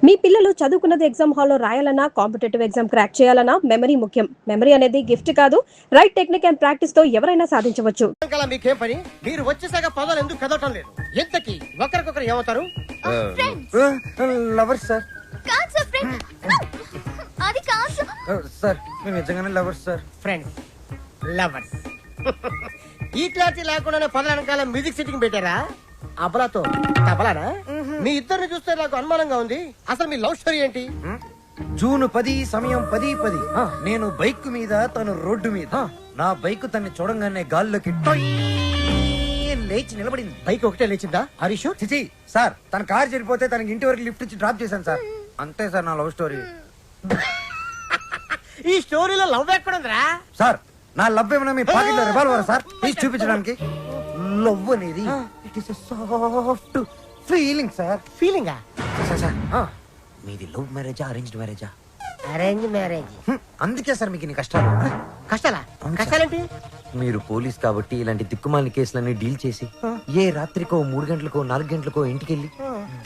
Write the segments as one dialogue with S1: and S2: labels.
S1: మీ పిల్లలు చదువుకున్నది ఎగ్జామ్ హాల్లో రాయాలన్నా కాంపిటేటివ్ ఎగ్జామ్ క్రాక్ చేయాలన్నా మెమరీ ముఖ్యం. మెమరీ అనేది గిఫ్ట్ కాదు, రైట్ టెక్నిక్ అండ్ ప్రాక్టీస్ తో ఎవరైనా సాధించవచ్చు.
S2: మీకేం పని? మీరు వచ్చేసాక పదాలు ఎందుకు కదవటం లేదు? ఎంతకి ఒకరికొకరు ఏమవుతారు?
S3: Lovers sir.
S4: కాదు సార్, ఫ్రెండ్. అది కాదు
S3: సార్, మేము నిజంగానే లవర్స్ సార్.
S2: Friend lovers. ఈ క్లారిటీ లేకుండానే పదాల వెనకాల మ్యూజిక్ సిట్టింగ్ పెట్టారా? అబలాతో తబలానా? మీ ఇద్దరిని చూస్తే నాకు అనుమానంగా ఉంది. అసలు మీ లవ్ స్టోరీ ఏంటి?
S3: జూన్ 10 సమయం 10:10. నేను బైక్ మీద, తను రోడ్డు మీద. నా బైక్ తన్ని చూడంగానే గాల్లోకి టొయ్ లేచి నిలబడింది.
S2: బైక్ ఒకటే లేచిందా? హరీష్
S3: చిచి సార్, తన కార్ చెడిపోతే తనకి ఇంటి వరకు లిఫ్ట్ ఇచ్చి డ్రాప్ చేశాను సార్. అంతే సార్ నా లవ్ స్టోరీ.
S2: ఈ స్టోరీలో లవ్ ఎక్కడుందిరా?
S3: సార్, నా లవ్ ఏమైనా మీ పాకెట్ లో రివాల్వర్ సార్ తీసి చూపించడానికి? లవ్ అనేది it is soft feeling sir.
S2: ఫీలింగా?
S3: సార్ సార్, మీది లవ్ మ్యారేజా అరేంజ్డ్ మ్యారేజా?
S2: Arrange marriage.
S3: అందుకే సార్ మీకు ఇన్ని కష్టాలు.
S2: కష్టాలా? కష్టాలేంటి?
S3: మీరు పోలీస్ కాబట్టి ఇలాంటి దిక్కుమాలిన కేసులన్నీ డీల్ చేసి ఏ రాత్రికో 3 గంటలకో 4 గంటలకో ఇంటికెళ్ళి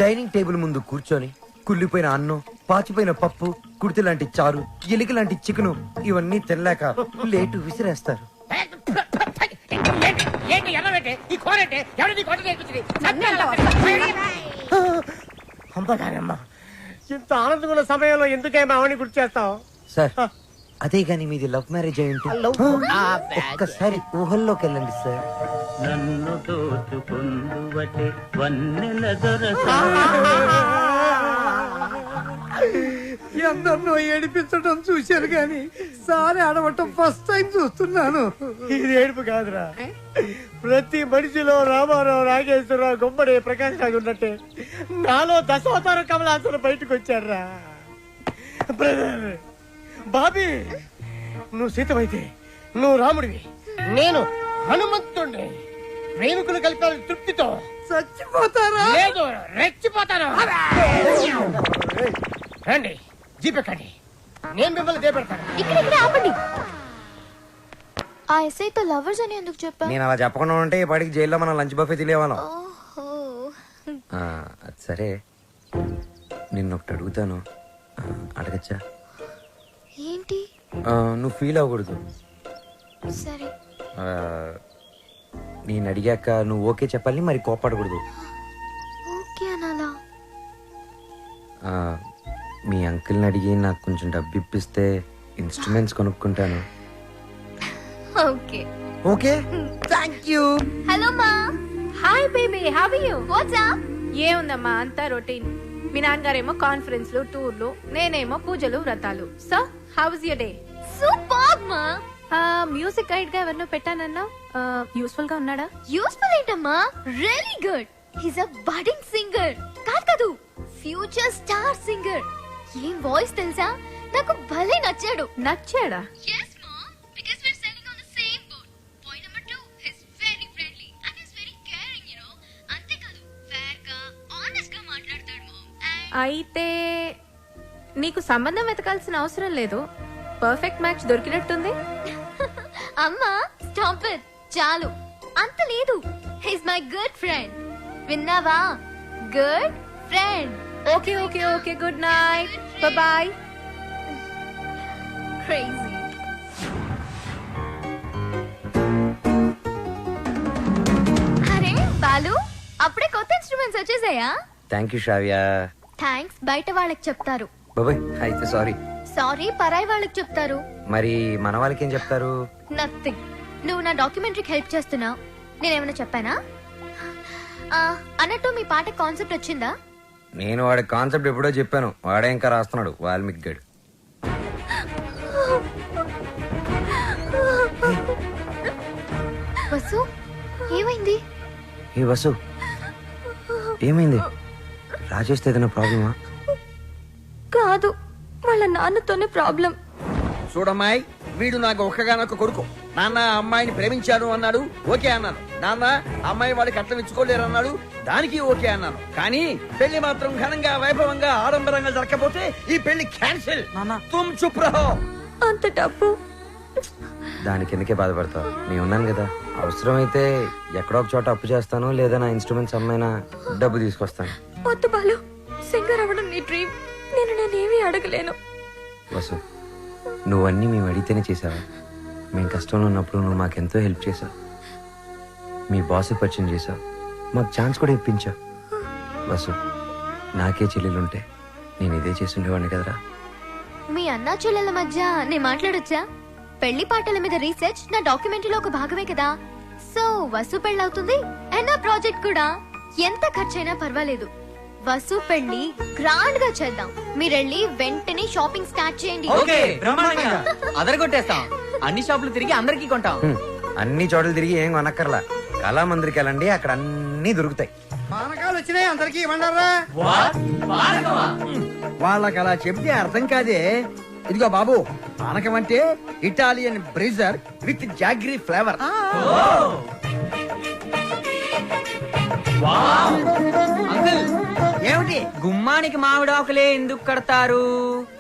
S3: డైనింగ్ టేబుల్ ముందు కూర్చొని కుళ్ళిపోయిన అన్నం, పాచిపోయిన పప్పు, కుడితి లాంటి చారు, ఎలిక లాంటి చికెను ఇవన్నీ తినలేక లేటు విసిరేస్తారు.
S2: ఇంత ఆనందమైన సమయంలో ఎందుకేమో అవని గుర్తు చేస్తావు
S3: సార్? అదే గాని మీది లవ్ మ్యారేజ్ అయి ఉంటే ఒక్కసారి ఊహల్లోకి వెళ్ళండి సార్.
S5: నన్ను దోచుకుందువటే వన్నెల దొరసా.
S6: ఎందరినో ఏడిపించడం చూశాను గాని సారి ఆడవటం ఫస్ట్ టైం చూస్తున్నాను.
S2: ఇది ఏడుపు కాదురా. ప్రతి మనిషిలో రామారావు, నాగేశ్వరరావు, గుమ్మడి, ప్రకాశ్ రాజు ఉన్నట్టే నాలో దశావతార కమలాసన బయటకు వచ్చారా. బ్రదర్ బాబీ, నువ్వు సీతమైతే నువ్వు రాముడివి, నేను హనుమంతుడిని. ప్రేమికులు కలిపాలి తృప్తితో.
S6: చచ్చిపోతారా?
S2: లేదు, రెచ్చిపోతాను. రండి, జీపెక్కండి, నేను మిమ్మల్ని చేపెడతాను.
S4: ఇక్కడ ఆపండి. ఆ ఎస్ఐతో లవర్స్ అని ఎందుకు చెప్పా?
S3: నేను అలా చెప్పకుండా ఉంటే ఈ పాటికి జైల్లో మనం లంచ్ బఫే తినేవాళ్ళం.
S4: ఓహో.
S3: అది సరే, నిన్ను ఒకటి అడుగుతాను, అడగచ్చా?
S4: ఏంటి?
S3: నువ్వు ఫీల్ అవ్వకూడదు.
S4: సరే.
S3: నేను అడిగాక నువ్వు ఓకే చెప్పాలి, మరి కోప్పడకూడదు.
S4: ఓకే అనాలా?
S3: మీ అంకుల్ని అడిగి నాకు కొంచెం డబ్బు ఇప్పిస్తే ఇన్స్ట్రుమెంట్స్ కొనుక్కుంటాను.
S4: Okay.
S3: Okay, thank you.
S4: Hello మా.
S7: Hi baby, how are you?
S4: What's up?
S7: ఏముందమ్మా, అంతా రొటీన్. మీ నాన్నగారేమో కాన్ఫరెన్స్లు, టూర్లు, నేనేమో పూజలు, వ్రతాలు. So how was your day?
S4: Super మా.
S7: మ్యూజిక్ గైడ్ గా ఎవరినో పెట్టానన్నావు, యూస్ఫుల్ గా ఉన్నాడా?
S4: యూస్ఫుల్ ఏంటమ్మా, really good. He's a budding singer. కాదు, ఫ్యూచర్ స్టార్ సింగర్. ఏం వాయిస్ తెలుసా? నాకు భలే నచ్చాడు.
S7: నచ్చాడా?
S4: yes mom, because we're selling on the same boat. Point number 2, he's very friendly and he's very caring, you know. ante kadu fair ga honest ga maatladtadu mom.
S7: అయితే నీకు సంబంధం వెతకాల్సిన అవసరం లేదు, పర్ఫెక్ట్ మ్యాచ్ దొరికినట్టుంది.
S4: అమ్మా స్టాప్ ఇట్, చాలు. అంత లేదు, he's my good friend. విన్నావా? Good friend.
S7: Okay okay okay, good night, bye bye.
S4: Crazy. అరే బాలు, అప్పుడే కొత్త ఇన్స్ట్రుమెంట్స్ వచ్చేసాయా?
S3: Thank you Shravya.
S4: థ్యాంక్స్ బయట వాళ్ళకి చెప్తారు.
S3: బాబాయ్ అయితే సారీ.
S4: సారీ పరాయి వాళ్ళకి చెప్తారు.
S3: మరి మన వాళ్ళకి ఏం చెప్తారు?
S4: నథింగ్. నువ్వు నా డాక్యుమెంటరీకి హెల్ప్ చేస్తున్నావు, నేనేమైనా చెప్పానా? అన్నట్టు మీ పాట కాన్సెప్ట్ వచ్చిందా?
S3: నేను వాడి కాన్సెప్ట్ ఎప్పుడో చెప్పాను, వాడే ఇంకా రాస్తున్నాడు, వాల్మీకి గడు.
S4: వసు, ఏమైంది?
S3: ఏ వసు, ఏమైంది? రాజేస్తే ఏదైనా ప్రాబ్లమా?
S4: కాదు, వాళ్ళ నాన్నతోనే ప్రాబ్లం.
S8: చూడమ్మాయి, వీడు నాకు ఒక్కగానొక్క కొడుకు. నాన్న అమ్మాయిని ప్రేమించాడు అన్నాడు, ఓకే అన్నాను. నాన్న అమ్మాయి వాడికి కట్నం ఇచ్చుకోలేరు అన్నాడు, దానికి ఓకే అన్నాను. కానీ పెళ్లి మాత్రం ఘనంగా, వైభవంగా, ఆడంబరంగా జరగకపోతే ఈ పెళ్లి క్యాన్సిల్. తుమ్ చుప్ రహో.
S4: అంత డబ్బు
S3: దానికి ఎందుకే బాధపడతావు? నేను ఉన్నాను కదా, అవసరమైతే ఎక్కడో ఒక చోట అప్పు చేస్తాను, లేదా నా ఇన్స్ట్రుమెంట్స్ అమ్మైనా డబ్బు తీసుకొస్తాను.
S4: వద్దు బాలు, సింగర్ అవ్వడం నీ డ్రీమ్. నేనేమీ అడగలేను.
S3: వసు, నువ్వన్నీ మేము అడిగితేనే చేసావా? మేము కష్టంలో ఉన్నప్పుడు నువ్వు మాకెంతో హెల్ప్ చేసావు. మీ బాస్ పరిచయం చేసావు, మాకు ఛాన్స్ కూడా ఇప్పించావు. వసు, నాకే చెల్లెలుంటే నేను ఇదే చేస్తుండేవాడిని కదరా.
S4: మీ అన్నా చెల్లెల మధ్య నేను మాట్లాడొచ్చా? పెళ్లి పాటల మీద రీసెర్చ్ నా డాక్యుమెంటరీలో ఒక భాగమే కదా. సో వసు పెళ్ళవుతుంది అండ్ నా ప్రాజెక్ట్ కూడా. ఎంత ఖర్చైనా పర్వాలేదు, వసు పెళ్లి గ్రాండ్ గా చేద్దాం. మీరెళ్ళి వెంటనే షాపింగ్ స్టార్ట్ చేయండి.
S9: అదరగొట్టేస్తాం. అన్ని షాపులు తిరిగి అందరికీ కొంటాం.
S3: అన్ని చోట్ల తిరిగి ఏం కొనక్కర్లా, కళామందిరికి వెళ్ళండి, అక్కడ అన్ని దొరుకుతాయి.
S6: పానకాలు వచ్చినాయి, అందరికి ఇవ్వండారా.
S8: వాళ్ళకి అలా చెప్తే అర్థం కాదే. ఇదిగో బాబు, పానకం అంటే Italian Brezza with jaggery flavour. ఏమిటి?
S9: గుమ్మానికి మామిడాకులే ఎందుకు కడతారు?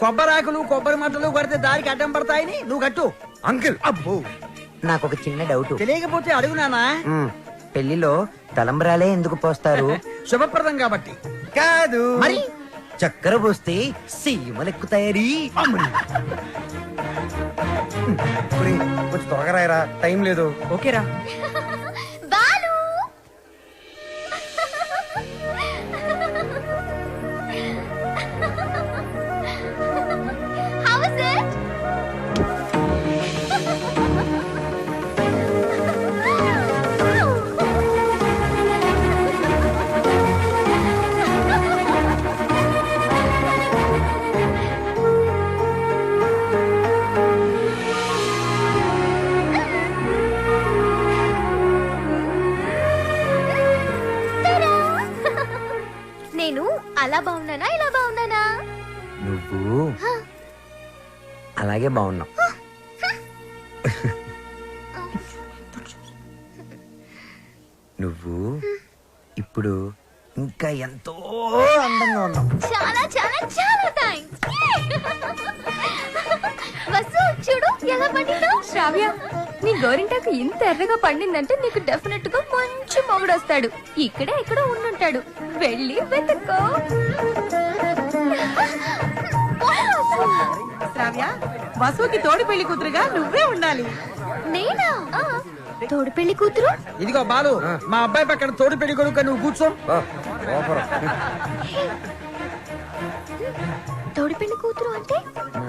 S8: కొబ్బరాకులు కొబ్బరి మట్టలు కొడితే దారికి అడ్డం పడతాయని నువ్వు కట్టు.
S3: అంకుల్,
S8: అబ్బో,
S3: నాకు ఒక చిన్న డౌట్.
S8: తెలియకపోతే అడుగు నానా.
S3: పెళ్లిలో తలంబ్రాలే ఎందుకు పోస్తారు?
S8: శుభప్రదం కాబట్టి.
S3: కాదు
S8: మరి
S3: చక్కెర పోస్తే సీమలెక్కుతాయని. కొంచెం త్వరగా రాయరా, టైం లేదు.
S9: ఓకేరా.
S4: Balu How is it? నేను అలా బాగున్నానా ఇలా బాగున్నానా?
S3: నువ్వు అలాగే బాగున్నావు. నువ్వు ఇప్పుడు ఇంకా ఎంతో అందంగా ఉన్నావు.
S4: చాలా చాలా చాలా థాంక్స్. వసు చూడు ఎలా పండిందో.
S10: శ్రావ్య, నీ గోరింటాకు ఇంత ఎర్రగా పండిందంటే నీకు డెఫినెట్ గా మంచి మొగుడు వస్తాడు. ఇక్కడే ఎక్కడో ఉండుంటాడు, వెళ్ళి వెతుక్కో.
S6: శ్రావ్య, వసుకి తోడి పెళ్లి కూతురుగా నువ్వే ఉండాలి.
S4: నేనా? తోడు పెళ్లి కూతురు?
S8: ఇదిగో బాలు, మా అబ్బాయి పక్కన తోడు పెళ్లి కొడుకు నువ్వు కూర్చో.
S4: తోడు పెళ్లి కూతురు అంటే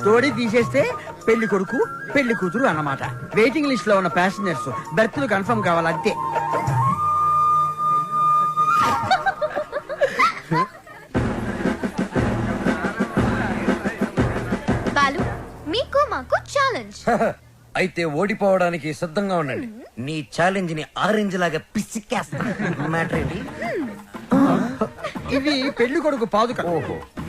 S8: తోడి తీసేస్తే పెళ్లి కొడుకు పెళ్లి కూతురు అన్నమాట. వెయిటింగ్ లిస్ట్ లో ఉన్న ప్యాసింజర్స్ బెర్త్లు కన్ఫర్మ్ కావాలంతే.
S4: బాలు, మీకు మాకు ఛాలెంజ్.
S3: అయితే ఓడిపోవడానికి సిద్ధంగా ఉండండి. నీ ఛాలెంజ్ ని ఆరెంజ్ లాగా పిసికేస్తా. మ్యాటర్ ఏంటి?
S8: ఇవి పెళ్లి కొడుకు పాదుకలు.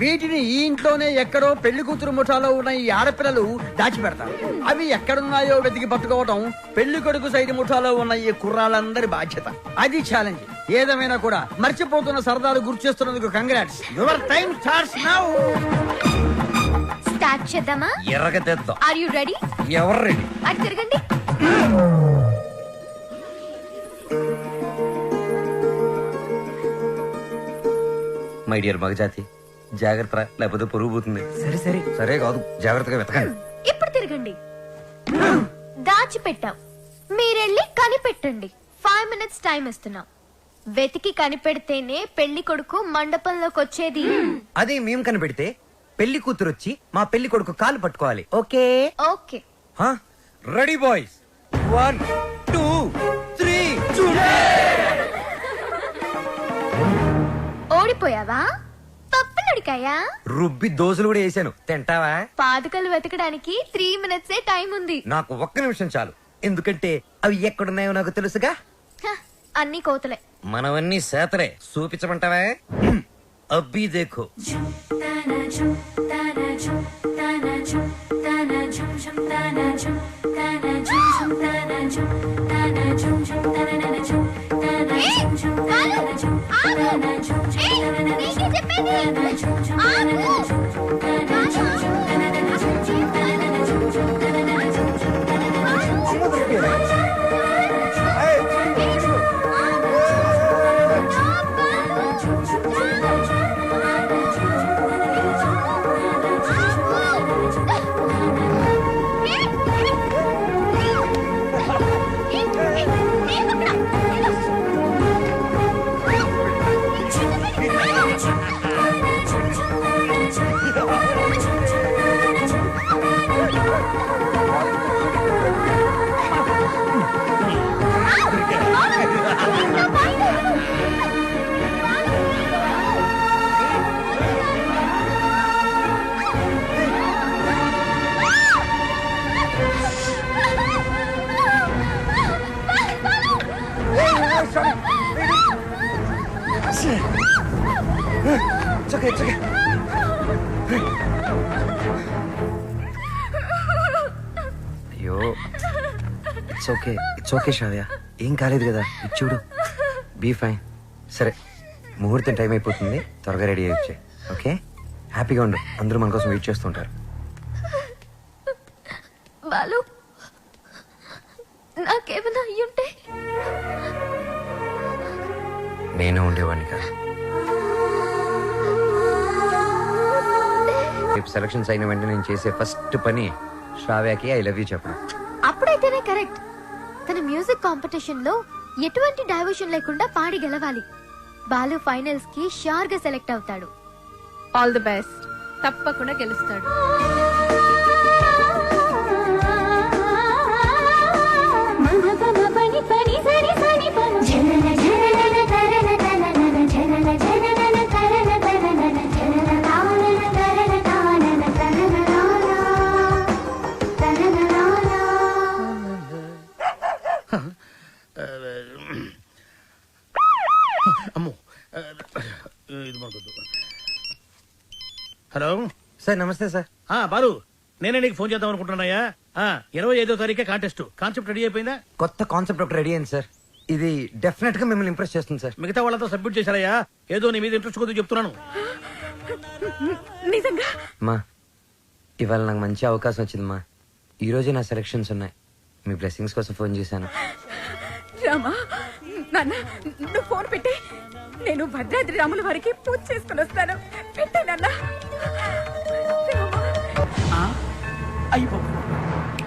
S8: వీటిని ఈ ఇంట్లోనే ఎక్కడో పెళ్లి కూతురు ముఠాలో ఉన్న ఈ ఆడపిల్లలు దాచిపెడతారు. అవి ఎక్కడున్నాయో వెతికి పట్టుకోవటం పెళ్లి కొడుకు సైడ్ ముఠాలో ఉన్న ఈ కుర్రాళ్ళందరి బాధ్యత. అది ఛాలెంజ్. ఏదేమైనా కూడా మర్చిపోతున్న సరదాలు గుర్తు చేస్తున్నందుకు congrats. Your time starts now.
S4: Start చేద్దామా?
S3: ఎర్రగా తెద్దాం.
S4: Are you ready?
S3: ఎవరు రెడీ?
S4: అటు తిరగండి.
S3: మై డియర్ మగజాతి, జాగ్రత్త, లేకపోతే పొరుగు పోతుంది. సరే సరే సరే కాదు, జాగ్రత్తగా వెతకండి.
S4: ఇప్పుడు తిరగండి. దాచిపెట్టాం, మీరెళ్ళి కనిపెట్టండి. 5 minutes టైం ఇస్తున్నాం. వెతికి కనిపెడితేనే పెళ్లి కొడుకు మండపంలోకి వచ్చేది.
S3: అదే మేము కనిపెడితే పెళ్లి కూతురు వచ్చి మా పెళ్లి కొడుకు కాలు పట్టుకోవాలి. Okay
S4: okay.
S3: Ready boys, 1 2 3.
S4: ఓడిపోయావా? పప్పులడికాయా?
S3: రుబ్బి దోశలు కూడా వేసాను, తింటావా?
S4: పాదుకలు వెతకడానికి 3 minutes టైం ఉంది.
S3: నాకు ఒక్క నిమిషం చాలు, ఎందుకంటే అవి ఎక్కడున్నాయో నాకు తెలుసుగా.
S4: అన్ని కోతలే.
S3: మనవన్నీ సేతలే, చూపించమంటావా? అబ్బి దేఖో. అయ్యో ఇట్స్ ఓకే శ్రావ్య, ఏం కాలేదు కదా, ఇది చూడు, బీ ఫైన్. సరే, ముహూర్తం టైం అయిపోతుంది, త్వరగా రెడీ అయ్యి వచ్చే. ఓకే, హ్యాపీగా ఉండు, అందరూ మన కోసం వెయిట్ చేస్తుంటారు.
S4: బాలు, నాకేమైనా అయ్యుంటే
S3: నేను ఉండేవాడిని కదా. రేపు సెలక్షన్స్ అయిన వెంటనే నేను చేసే ఫస్ట్ పని శ్రావ్యకి ఐ లవ్ యూ చెప్పడం.
S4: అప్పుడైతేనే కరెక్ట్. తన మ్యూజిక్ కాంపిటీషన్ లో ఎటువంటి డైవర్షన్ లేకుండా పాడి గెలవాలి. బాలు ఫైనల్స్ కి షూర్ గా సెలెక్ట్ అవుతాడు.
S7: All the best. తప్పకుండా గెలుస్తాడు.
S2: అమ్మో, ఇది మనకొద్దు. హలో
S3: సార్, నమస్తే సార్.
S2: బాలు, నేనే నీకు ఫోన్ చేద్దాం అనుకుంటున్నాయా. 25వ తారీఖే కాంటెస్ట్. కాన్సెప్ట్ రెడీ అయిపోయిందా?
S3: కొత్త కాన్సెప్ట్ ఒకటి రెడీ అయింది సార్. ఇది డెఫినెట్ గా మిమ్మల్ని ఇంప్రెస్ చేస్తుంది సార్.
S2: మిగతా వాళ్ళతో సబ్మిట్ చేశారయ్యా. ఏదో నీ మీద ఇంట్రెస్ట్ కొద్ది చెప్తున్నాను.
S7: నిజంగా
S3: మా ఇవాళ నాకు మంచి అవకాశం వచ్చిందమ్మా. ఈ రోజే నా సెలక్షన్స్ ఉన్నాయి. మీ బ్లెస్సింగ్స్ కోసం ఫోన్ చేశాను.
S10: రామా, నాన్న, నువ్వు ఫోన్ పెట్టి, నేను భద్రాద్రి రాముల వారికి పూజ చేసుకుని వస్తాను. పెట్టే నాన్న.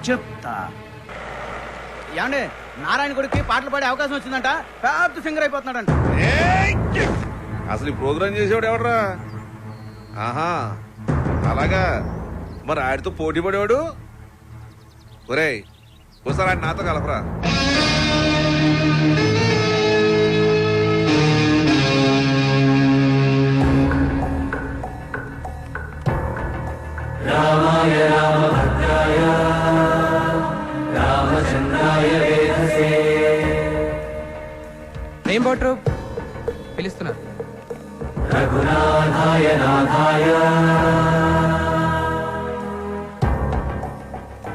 S2: చెప్తా.
S8: ఏమండి, నారాయణ గుడికి పాటలు పాడే అవకాశం వచ్చిందంట. పెద్ద సింగర్ అయిపోతున్నాడంట.
S11: అసలు ఈ ప్రోగ్రామ్ చేసేవాడు ఎవడరా? ఆహా, అలాగా. మరి ఆడితో పోటీ పడేవాడు. ఒరేయ్, ఒకసారి ఆయన నాతో కలపరా.
S5: రామాయ రామభద్రాయ రామచంద్రాయ వేధసే.
S9: రెయిన్బో ట్రూప్ పిలుస్తున్నారు.
S5: రఘునాథాయ నాథాయ.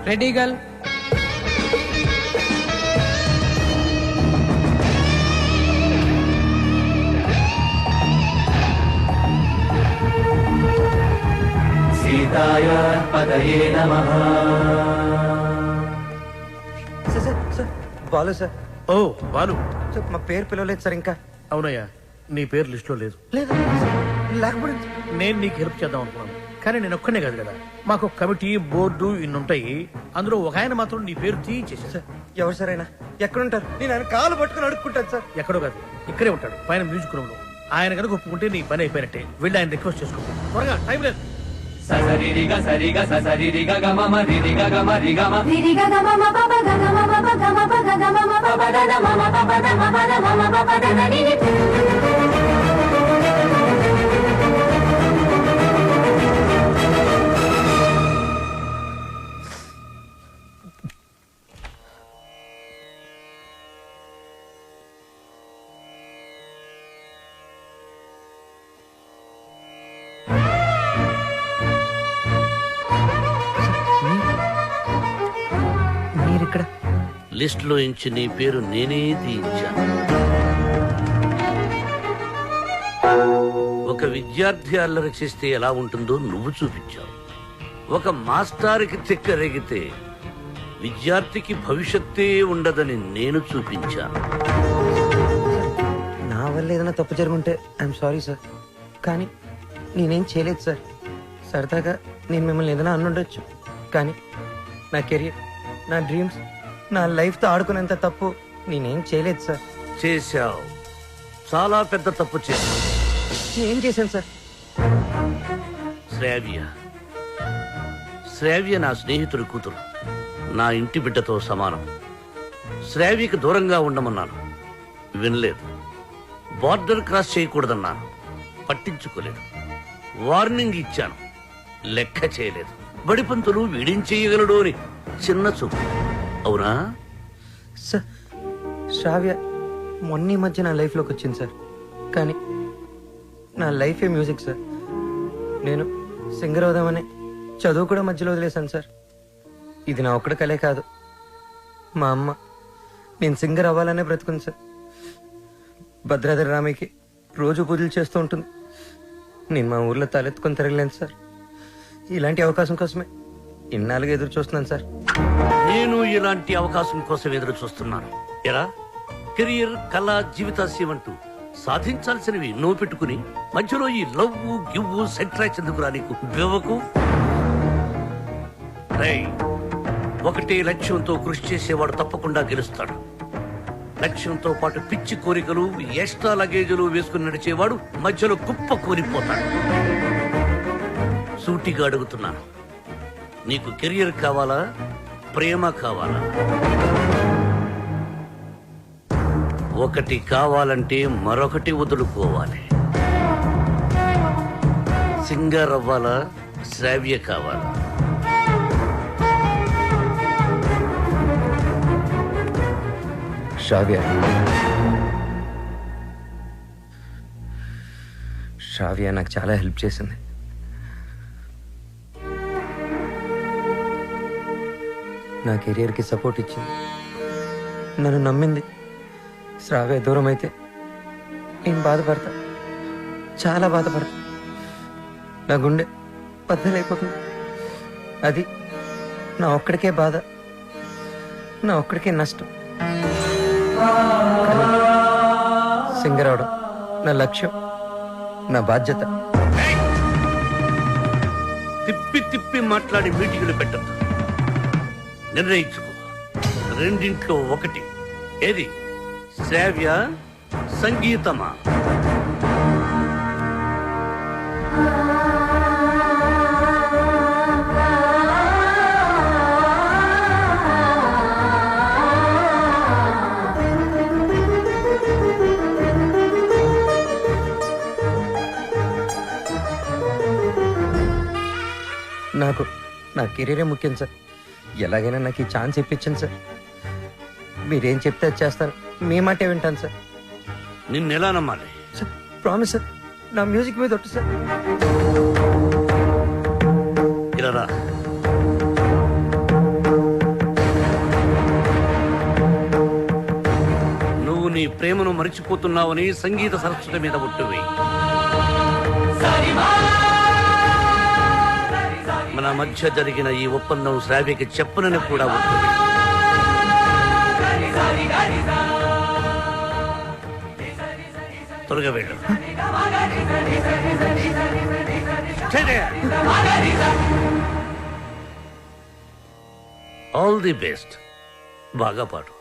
S9: Ready girl.
S5: సీతాయ పదయే నమః.
S3: Sir, Balu sir.
S2: ఓ బాలు,
S3: సార్, మా పేరు పిలవలేదు సార్ ఇంకా.
S2: అవునయ్యా, నీ పేరు లిస్ట్ లో లేదు.
S3: లేదు, లేకపోతే
S2: నేను నీకు హెల్ప్ చేద్దాం అనుకున్నాను, కానీ నేను ఒక్కనే కాదు కదా, మాకు కమిటీ, బోర్డు ఇన్నుంటాయి. అందులో ఒక ఆయన మాత్రం నీ పేరు తీయించేసాడు.
S3: సార్, ఎవరు సార్ అయినా? ఎక్కడుంటారు? నేను ఆయన కాలు పట్టుకుని అడుక్కుంటాను సార్.
S2: ఎక్కడో కాదు, ఇక్కడే ఉంటాడు, పైన మ్యూజిక్ రూమ్ లో. ఆయన కనుక ఒప్పుకుంటే నీ పని అయిపోయినట్టే. వెళ్ళి ఆయన రిక్వెస్ట్ చేసుకో, త్వరగా, టైం లేదు.
S5: ససరిరిగ సరిగ ససరిరిగ గమమ రిరిగ గమ రిగమ
S10: రిరిగ గమమ పప గమమ పప గమ పగ గమమ పప దద మమ పప ద మమ ద మమ పప దద నిని.
S3: మీరిక్కడ?
S12: లిస్ట్ లో ఇంచి నీ పేరు నేనే తీయించాను. ఒక విద్యార్థి అల్లరి చేస్తే ఎలా ఉంటుందో నువ్వు చూపించావు. ఒక మాస్టారుకి తిక్కరేగితే విద్యార్థికి భవిష్యత్తే ఉండదని నేను చూపించాను.
S3: నా వల్ల ఏదైనా తప్పు జరుగుంటే ఐఎమ్ సారీ సార్, కానీ నేనేం చేయలేదు సార్. సరదాగా నేను మిమ్మల్ని ఏదైనా అనుండొచ్చు, కానీ నా కెరియర్, నా డ్రీమ్స్, నా లైఫ్తో ఆడుకునేంత తప్పు నేనేం చేయలేదు సార్.
S12: చేశావు, చాలా పెద్ద తప్పు చేశావు.
S3: ఏం చేశాను సార్?
S12: శ్రావ్య నా స్నేహితుడి కూతురు, నా ఇంటి బిడ్డతో సమానం. శ్రావ్యకి దూరంగా ఉండమన్నాను, వినలేదు. బార్డర్ క్రాస్ చేయకూడదన్నాను, పట్టించుకోలేదు. వార్నింగ్ ఇచ్చాను, లెక్క చేయలేదు. బడిపంతులు వీడేం చేయగలడు అని చిన్న చూపు. అవునా
S3: సార్? శ్రావ్య మొన్న ఈ మధ్య నా లైఫ్లోకి వచ్చింది సార్, కానీ నా లైఫే మ్యూజిక్ సార్. నేను సింగర్ అవుదామని చదువు కూడా మధ్యలో వదిలేశాను సార్. ఇది నా ఒక్కడి కలే కాదు, మా అమ్మ నేను సింగర్ అవ్వాలనే బ్రతుకుంది సార్. భద్రాద్రి రామయ్యకి రోజు పూజలు చేస్తూ ఉంటుంది. నేను మా ఊర్లో తలెత్తుకొని తిరగలేను సార్. ఇలాంటి అవకాశం కోసమే ఇన్నాళ్ళుగా ఎదురు చూస్తున్నాను సార్.
S12: నేను ఇలాంటి అవకాశం కోసం ఎదురు చూస్తున్నాను. ఎరా కెరియర్, కళ, జీవితాశయం అంటూ సాధించాల్సినవి ఎన్నో పెట్టుకుని మధ్యలో ఈ లవ్వు గివ్వు సెంట్రాక్స్ ఎందుకురా నీకు బెవకు? రేయ్, ఒకటే లక్ష్యంతో కృషి చేసేవాడు తప్పకుండా గెలుస్తాడు. లక్ష్యంతో పాటు పిచ్చి కోరికలు, ఎక్స్ట్రా లగేజీలు వేసుకుని నడిచేవాడు మధ్యలో కుప్ప కూలిపోతాడు. సూటిగా అడుగుతున్నాను, నీకు కెరియర్ కావాలా, ప్రేమ కావాలా? ఒకటి కావాలంటే మరొకటి వదులుకోవాలి. సింగర్ అవ్వాలా, శ్రావ్య కావాలా?
S3: శ్రావ్య నాకు చాలా హెల్ప్ చేసింది. నా కెరియర్కి సపోర్ట్ ఇచ్చింది, నన్ను నమ్మింది. శ్రావ్య దూరం అయితే నేను బాధపడతా, చాలా బాధపడతా. నా గుండె బద్దలైపోతుంది. అది నా ఒక్కడికే బాధ, నా ఒక్కడికే నష్టం. సింగర్ అవడం నా లక్ష్యం, నా బాధ్యత.
S12: తిప్పి తిప్పి మాట్లాడి మీటింగులు పెట్టద్దు. నిర్ణయించుకో, రెండింట్లో ఒకటి. ఏది, శ్రావ్య సంగీతమా?
S3: నాకు నా కెరీరే ముఖ్యం సార్. ఎలాగైనా నాకు ఈ ఛాన్స్ ఇప్పించండి సార్. మీరేం చెప్తే అది చేస్తాను, మీ మాటే వింటాను సార్.
S12: నిన్నెలా నమ్మాలి?
S3: సార్ ప్రామిస్ సార్, నా మ్యూజిక్ మీద ఒట్టు సార్.
S12: ఇలా రా. నువ్వు నీ ప్రేమను మరిచిపోతున్నావని సంగీత సరస్వతి మీద ఒట్టువేయి. మన మధ్య జరిగిన ఈ ఒప్పందం శ్రావ్యకి చెప్పనని కూడా ఒట్టువేయి. త్వరగా వెళ్ళు. All the best. బాగా పాడు.